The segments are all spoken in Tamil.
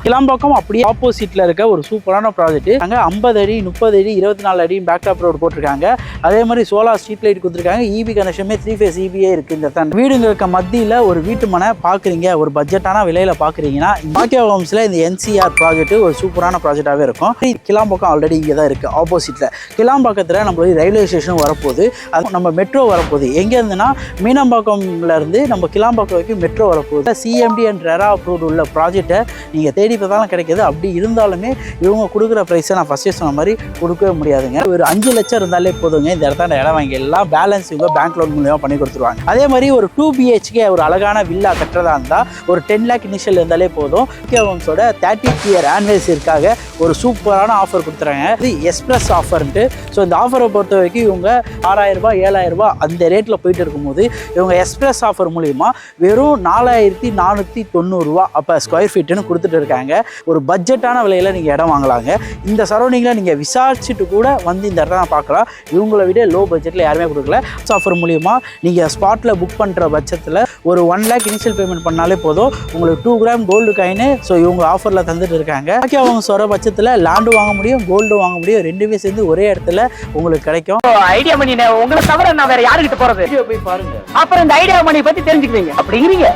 கிளாம்பாக்கம் அப்படியே ஆப்போசிட்ல இருக்க ஒரு சூப்பரான ப்ராஜெக்ட். அங்கே 50 அடி 30 அடி 24 அடி பேக்டாப் ரோடு போட்டிருக்காங்க. அதே மாதிரி சோலார் ஸ்ட்ரீட் லைட் கொடுத்துருக்காங்க. இபி கனெக்ஷனே 3 ஃபேஸ் இபியே இருக்கு. இந்த வீடுங்க இருக்க மத்தியில் ஒரு வீட்டு மனை பார்க்குறீங்க, ஒரு பட்ஜெட்டான விலையில பார்க்குறீங்கன்னா பாக்கியா ஹோம்ஸில் இந்த என்சிஆர் ப்ராஜெக்ட் ஒரு சூப்பரான ப்ராஜெக்டாகவே இருக்கும். கிளாம்பாக்கம் ஆல்ரெடி இங்கே தான் இருக்குது ஆப்போசிட்டில். கிளாம்பாக்கத்தில் நம்ம ரயில்வே ஸ்டேஷன் வரப்போகுது, அது நம்ம மெட்ரோ வரப்போகுது. எங்கேருந்துன்னா மீனம்பாக்கம்லேருந்து நம்ம கிளாம்பாக்கம் வரைக்கும் மெட்ரோ வரப்போகுது. சிஎம்டி அண்ட் ரெரா அப்ரூவ்டு உள்ள ப்ராஜெக்டை நீங்கள் தேடி இப்போதான் கிடைக்கிது. அப்படி இருந்தாலுமே இவங்க கொடுக்குற ப்ரைஸை நான் ஃபஸ்ட்டே சொன்ன மாதிரி கொடுக்கவே முடியாதுங்க. ஒரு 5 லட்சம் இருந்தாலே போதுங்க, இந்த இடத்தாண்ட இடம் வாங்கி எல்லாம் பேலன்ஸ் இவங்க பேங்க் லோன் மூலியமாக பண்ணி கொடுத்துருவாங்க. அதே மாதிரி ஒரு 2 BHK ஒரு அழகான வில்லா கட்டுறதா இருந்தால் ஒரு 10 lakh இனிஷியல் இருந்தாலே போதும். ஹோம்ஸோட 30th year ஆனிவர்சரிக்காக ஒரு சூப்பரான ஆஃபர் கொடுத்துறாங்க. இது எக்ஸ்பிரஸ் ஆஃபர்ன்ட்டு. ஸோ இந்த ஆஃபரை பொறுத்த வரைக்கும் இவங்க 6000 ரூபாய் 7000 ரூபாய் அந்த ரேட்டில் போயிட்டு இருக்கும்போது இவங்க எக்ஸ்பிரஸ் ஆஃபர் மூலிமா வெறும் 4490 ரூபா அப்போ ஸ்கொயர் ஃபீட்டுன்னு கொடுத்துட்டு இருக்காங்க. ஒரு பட்ஜெட்டான விலையில் நீங்கள் இடம் வாங்கலாங்க. இந்த சரௌண்டிங்கில் நீங்கள் விசாரிச்சுட்டு கூட வந்து இந்த இடத்த பார்க்கலாம். இவங்களை விட லோ பட்ஜெட்டில் யாருமே கொடுக்கல. ஆஃபர் மூலிமா நீங்கள் ஸ்பாட்டில் புக் பண்ணுற பட்சத்தில் ஒரு 1 lakh இனிஷியல் பேமெண்ட் பண்ணாலே போதும், உங்களுக்கு 2 கிராம் கோல்டு காயின்னு ஸோ இவங்க ஆஃபரில் தந்துட்டு இருக்காங்க. அவங்க சொல்கிற பட்சத்தில் லேண்டு வாங்க முடியும், கோல்டு வாங்க முடியும், ரெண்டுமே சேர்ந்து ஒரே இடத்துல உங்களுக்கு கிடைக்கும். ஐடியா மணி உங்களை தவிர நான் வேற யாருக்கிட்ட போறது? போய் பாருங்க, அப்புறம் இந்த ஐடியா மணி பத்தி தெரிஞ்சுக்குவீங்க அப்படிங்கிறீங்க.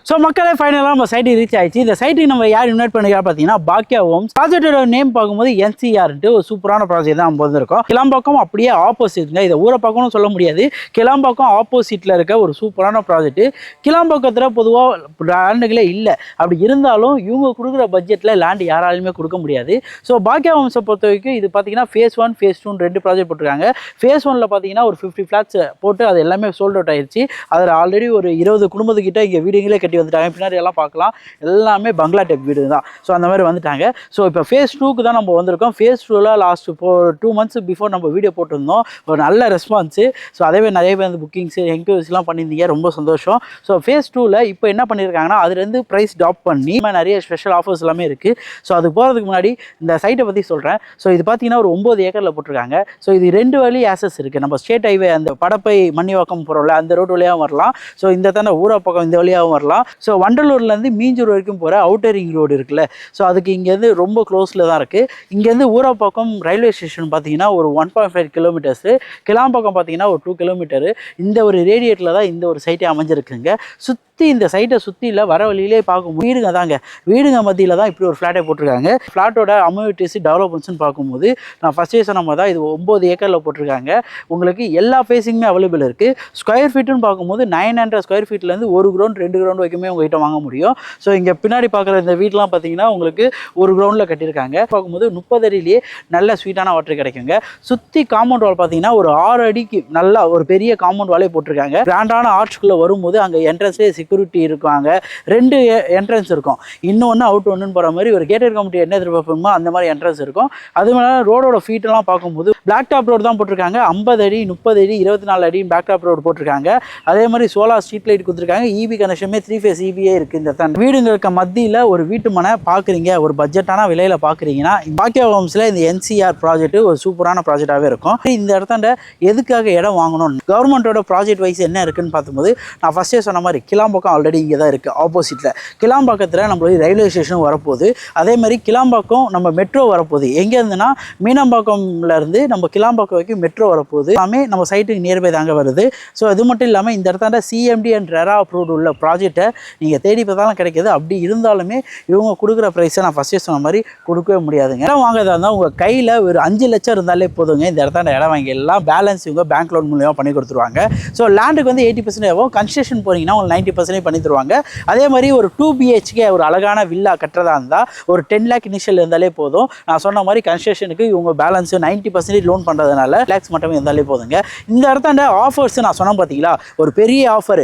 ஸோ மக்களே ஃபைனலாக நம்ம சைட்டு ரீச் ஆயிடுச்சு. இந்த சைட்டுக்கு நம்ம யார் இன்வைட் பண்ணிக்கிறா பார்த்தீங்கன்னா பாக்கியா ஹோம்ஸ். ப்ராஜெக்டோட நேம் பார்க்கும்போது என்சிஆர்ன்ட்டு ஒரு சூப்பரான ப்ராஜெக்ட் தான் நம்ம வந்திருக்கோம். கிளாம்பாக்கம் அப்படியே ஆப்போசிட்ங்க, இதை ஊரை பார்க்கணும்னு சொல்ல முடியாது. கிளாம்பாக்கம் ஆப்போசிட்டில் இருக்க ஒரு சூப்பரான ப்ராஜெக்ட். கிளாம்பாக்கத்தில் பொதுவாக லேண்டுகளே இல்லை. அப்படி இருந்தாலும் இவங்க கொடுக்குற பட்ஜெட்டில் லேண்டு யாராலுமே கொடுக்க முடியாது. ஸோ பாக்கியா ஹோம்ஸை பொறுத்த வரைக்கும் இது பார்த்தீங்கன்னா ஃபேஸ் 1 ஃபேஸ் 2 2 ப்ராஜெக்ட் போட்டிருக்காங்க. ஃபேஸ் 1ல் பார்த்தீங்கன்னா ஒரு 50 ஃப்ளாட்ஸ் போட்டு அது எல்லாமே சோல்ட் அவுட் ஆயிடுச்சு. அதில் ஆல்ரெடி ஒரு 20 குடும்பத்துக்கிட்ட இங்கே வீடுங்களே கட்டி வந்துட்டாங்க. பின்னாடி எல்லாம் பார்க்கலாம், எல்லாமே பங்களா டைப் வீடு தான். ஸோ அந்த மாதிரி வந்துட்டாங்க. ஸோ இப்போ ஃபேஸ் 2க்கு தான் நம்ம வந்திருக்கோம். ஃபேஸ் 2ல லாஸ்ட் 2 months பிஃபோர் நம்ம வீடியோ போட்டிருந்தோம். ஒரு நல்ல ரெஸ்பான்ஸு. ஸோ அதே மாதிரி நிறைய பேர் வந்து புக்கிங்ஸ் என்கொயரிஸ்லாம் பண்ணியிருந்தீங்க, ரொம்ப சந்தோஷம். ஸோ ஃபேஸ் 2ல் இப்போ என்ன பண்ணியிருக்காங்கன்னா அதுலேருந்து ப்ரைஸ் ட்ராப் பண்ணி நிறைய ஸ்பெஷல் ஆஃபர்ஸ் எல்லாமே இருக்குது. ஸோ அது போகிறதுக்கு முன்னாடி இந்த சைட்டை பற்றி சொல்கிறேன். ஸோ இது பார்த்தீங்கன்னா ஒரு 9 ஏக்கரில் போட்டிருக்காங்க. ஸோ இது 2 வழி ஆக்சஸ் இருக்குது. நம்ம ஸ்டேட் ஹைவே அந்த படப்பை மண்ணிவாக்கம் போகிறோம்ல அந்த ரோடு வழியாகவும் வரலாம். ஸோ இந்த தானே ஊரா பக்கம் இந்த வழியாகவும் வரலாம். ஸோ வண்டலூர்லேருந்து மீஞ்சூர் வரைக்கும் போகிற அவுட்டர் ரிங் ரோடு இருக்குல்ல, ஸோ அதுக்கு இங்கேருந்து ரொம்ப க்ளோஸில் தான் இருக்குது. இங்கேருந்து ஊராப்பாக்கம் ரயில்வே ஸ்டேஷன் பார்த்தீங்கன்னா ஒரு 1.5 கிலோமீட்டர்ஸு, கிளாம்பாக்கம் பார்த்தீங்கன்னா ஒரு 2 கிலோமீட்டரு. இந்த ஒரு ரேடியேட்டில் தான் இந்த ஒரு சைட்டே அமைஞ்சிருக்குங்க. இந்த சைட்டை சுற்றியில் வர வழியிலே பார்க்கும் வீடுங்க தாங்க, வீடுங்க மத்தியில் தான் இப்படி ஒரு ஃப்ளாட்டை போட்டிருக்காங்க. ஃப்ளாட்டோட அம்யூனிட்டிஸ் டெவலப்மெண்ட்ஸ்னு பார்க்கும்போது நான் ஃபஸ்ட்டே சொன்ன மாதிரி தான் இது 9 ஏக்கரில் போட்டிருக்காங்க. உங்களுக்கு எல்லா ஃபேஸிங்குமே அவைலபிள் இருக்குது. ஸ்கொயர் ஃபீட்டுன்னு பார்க்கும்போது 900 ஸ்கொயர் ஃபீட்லேருந்து 1 கிரவுண்ட் 2 கிரவுண்ட் வரைக்குமே உங்கள்கிட்ட வாங்க முடியும். ஸோ இங்கே பின்னாடி பார்க்குற இந்த வீட்டெலாம் பார்த்தீங்கன்னா உங்களுக்கு 1 கிரவுண்டில் கட்டியிருக்காங்க. பார்க்கும்போது 30 அடியிலேயே நல்ல ஸ்வீட்டான வாட்டர் கிடைக்குங்க. சுற்றி காம்பவுண்ட் வால் பார்த்தீங்கன்னா ஒரு 6 அடிக்கு நல்லா ஒரு பெரிய காம்பவுண்ட் வாலே போட்டிருக்காங்க. கிராண்டான ஆர்ச்சுக்குள்ளே வரும்போது அங்கே என்ட்ரன்ஸ்லேயே செக்யூரிட்டி இருக்காங்க. 2 என்ட்ரன்ஸ் இருக்கும். இன்னொன்று அவுட் ஒன்றுன்னு போகிற மாதிரி ஒரு கேட்டட் கமிட்டி என்ன எதிர்பார்ப்போமோ அந்த மாதிரி என்ட்ரன்ஸ் இருக்கும். அது மேலே ரோடோட ஃபீட்டெல்லாம் பார்க்கும்போது பிளாக் டாப் ரோடு தான் போட்டிருக்காங்க. 50 அடி 30 அடி 24 அடி பேக் டாப் ரோடு போட்டிருக்காங்க. அதே மாதிரி சோலார் ஸ்ட்ரீட் லைட் கொடுத்துருக்காங்க. இபி கனெக்ஷனே 3 ஃபேஸ் இபியே இருக்குது. இந்த வீடுங்க இருக்க மத்தியில் ஒரு வீட்டு மனை பார்க்குறீங்க, ஒரு பட்ஜெட்டான விலையில் பார்க்குறீங்கன்னா பாக்கியா ஹோம்ஸில் இந்த என்சிஆர் ப்ராஜெக்ட் ஒரு சூப்பரான ப்ராஜெக்டாகவே இருக்கும். இந்த இடத்தாண்ட எதுக்காக இடம் வாங்கணும், கவர்மெண்ட்டோட ப்ராஜெக்ட் வைஸ் என்ன இருக்குன்னு பார்க்கும்போது நான் ஃபஸ்ட்டே சொன்ன மாதிரி கிளாம்பாக்கம் ஆல்ரெடி இங்கே தான் இருக்குது ஆப்போசிட்டில். கிளாம்பாக்கத்தில் நம்மளுக்கு ரயில்வே ஸ்டேஷன் வரப்போகுது. அதே மாதிரி கிளாம்பாக்கம் நம்ம மெட்ரோ வரப்போகுது. எங்கேருந்துன்னா மீனம்பாக்கம்லேருந்து நம்ம கிளாம்பாக்கம் வரைக்கும் மெட்ரோ வரப்போகுது. எல்லாமே நம்ம சைட்டுக்கு நியர்பை தாங்க வருது. ஸோ அது மட்டும் இல்லாமல் இந்த இடத்தாண்ட சிஎம்டி அண்ட் ரெரா அப்ரூவ்டு உள்ள ப்ராஜெக்டை நீங்கள் தேடி பார்த்தாலும் கிடைக்கிது. அப்படி இருந்தாலுமே இவங்க கொடுக்குற ப்ரைஸை நான் ஃபஸ்ட்டே சொன்ன மாதிரி கொடுக்கவே முடியாதுங்க. இடம் வாங்குறதா இருந்தால் உங்கள் கையில் ஒரு 5 லட்சம் இருந்தாலே போதுங்க, இந்த இடத்தாண்ட இடம் வாங்கி எல்லாம் பேலன்ஸ் இவங்க பேங்க் லோன் மூலியமாக பண்ணி கொடுத்துருவாங்க. ஸோ லேண்டுக்கு வந்து 80% ஆகும். கன்ஸ்ட்ரக்ஷன் போனீங்கன்னா உங்களுக்கு 90% பண்ணி தருவாங்க. அதே மாதிரி ஒரு 2 BHK ஒரு அழகான வில்லா கட்டுறதா இருந்தால் ஒரு 10 lakh இனிஷியல் இருந்தாலே போதும். நான் சொன்ன மாதிரி கன்ஸ்ட்ரக்ஷனுக்கு இவங்க பேலன்ஸ் 90% லோன் பண்ணுறதுனால லேக்ஸ் மட்டுமே இருந்தாலே போதுங்க. இந்த இடத்தாண்ட ஆஃபர்ஸ் நான் சொன்னேன் பார்த்தீங்களா, ஒரு பெரிய ஆஃபர்.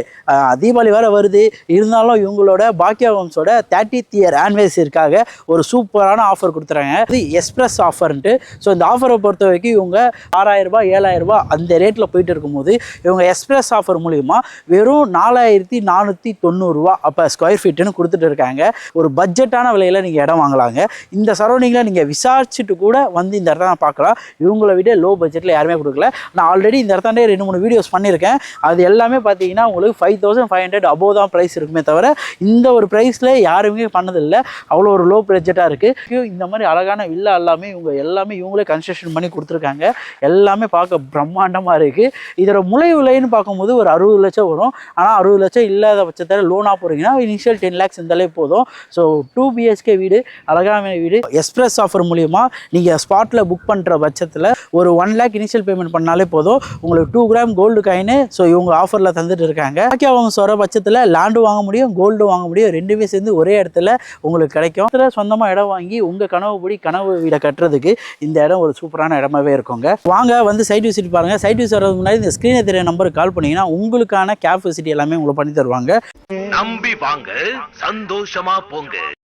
தீபாவளி வேறு வருது, இருந்தாலும் இவங்களோட பாக்கியா ஹோம்ஸோட 30th year ஆனிவர்சரிக்காக ஒரு சூப்பரான ஆஃபர் கொடுத்துறாங்க. இது எக்ஸ்பிரஸ் ஆஃபர்ன்ட்டு. ஸோ இந்த ஆஃபரை பொறுத்த வரைக்கும் இவங்க 6000 ரூபாய் 7000 ரூபாய் அந்த ரேட்டில் போயிட்டு இருக்கும்போது இவங்க எக்ஸ்பிரஸ் ஆஃபர் மூலிமா வெறும் 4490 490 அப்போ ஸ்கொயர் ஃபீட்டுன்னு கொடுத்துட்டு இருக்காங்க. ஒரு பட்ஜெட்டான விலையில் நீங்கள் இடம் வாங்கலாங்க. இந்த சரௌண்டிங்கில் நீங்கள் விசாரிச்சுட்டு கூட வந்து இந்த இடத்த நான் பார்க்கலாம். இவங்கள விட லோ பட்ஜெட்டில் யாருமே கொடுக்கல. நான் ஆல்ரெடி இந்த இடத்தாண்டே 2-3 வீடியோஸ் பண்ணியிருக்கேன். அது எல்லாமே பார்த்தீங்கன்னா உங்களுக்கு 5500 above தான் ப்ரைஸ் இருக்குமே தவிர இந்த ஒரு ப்ரைஸில் யாருமே பண்ணதில்லை. அவ்வளோ ஒரு லோ பட்ஜெட்டாக இருக்குது. இந்த மாதிரி அழகான வில்லா எல்லாமே இவங்களே கன்ஸ்ட்ரக்ஷன் பண்ணி கொடுத்துருக்காங்க. எல்லாமே பார்க்க பிரம்மாண்டமாக இருக்குது. இதோட முளை விலைன்னு பார்க்கும்போது ஒரு 60 லட்சம் வரும். ஆனால் 60 லட்சம் இல்லாத பட்சத்தில் லோனாக போகிறீங்கன்னா இனிஷியல் 10 lakhs இருந்தாலே போதும். ஸோ 2 BHK வீடு, அழகான வீடு. எக்ஸ்பிரஸ் ஆஃபர் மூலிமா நீங்கள் ஸ்பாட்டில் புக் பண்ணுற பட்சத்தில் ஒரு 1 lakh இனிஷியல் பேமெண்ட் பண்ணாலே போதும். உங்களுக்கு 2 கிராம் கோல்டு காயின் ஸோ இவங்க ஆஃபரில் தந்துட்டு இருக்காங்க. பாக்கியா ஹோம்ஸ் வர பட்சத்தில் லேண்டு வாங்க முடியும், கோல்டு வாங்க முடியும். ரெண்டுமே சேர்ந்து ஒரே இடத்துல உங்களுக்கு கிடைக்கும். இதில் சொந்தமாக இடம் வாங்கி உங்கள் கனவு வீடை கட்டுறதுக்கு இந்த இடம் ஒரு சூப்பரான இடமாவே இருக்குங்க. வாங்க வந்து சைட் விசிட் பாருங்கள். சைட் விசிட் வரதுக்கு முன்னாடி இந்த ஸ்க்ரீனை தெரிய நம்பருக்கு கால் பண்ணிங்கன்னா உங்களுக்கான கேப் ஃபெசிலிட்டி எல்லாமே உங்களுக்கு பண்ணி தருவாங்க. நம்பி வாங்க, சந்தோஷமா போங்க.